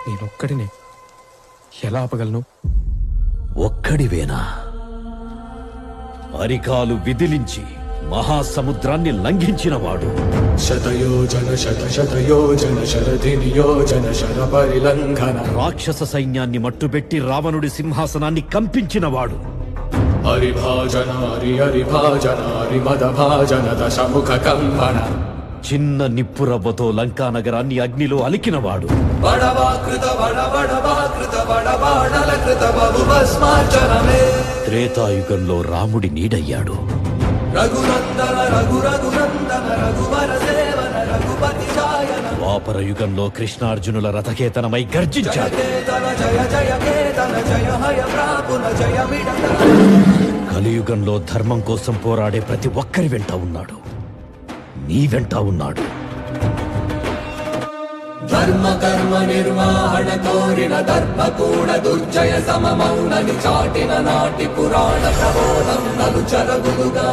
నేనొక్కడినే ఎలా ఆపగలను? ఒక్కడివేనా? అరికాలు విదిలించి మహాసముద్రాన్ని లంఘించినవాడు. శతయోజన శతశతయోజన శరధినియోజన శర పరిలంఘన. రాక్షస సైన్యాన్ని మట్టుబెట్టి రావణుడి సింహాసనాన్ని కంపించినవాడు. హరిభాజన హరిభాజన హరిమదభాజన దశముఖ కంపన. చిన్న నిప్పురవ్వతో లంకా నగరాన్ని అగ్నిలో అలికినవాడు. త్రేతాయుగంలో రాముడి నీడయ్యాడు. ద్వాపర యుగంలో కృష్ణార్జునుల రథకేతనమై గర్జించాడు. కలియుగంలో ధర్మం కోసం పోరాడే ప్రతి ఒక్కరి వెంట ఉన్నాడు. నీ వెంట ఉన్నాడు. ధర్మ కర్మ నిర్వహణ కోరిన దర్భ కూడా దుర్జయ సమమౌనని చాటిన నాటి పురాణ ప్రబోధం నలు చరగులుగా.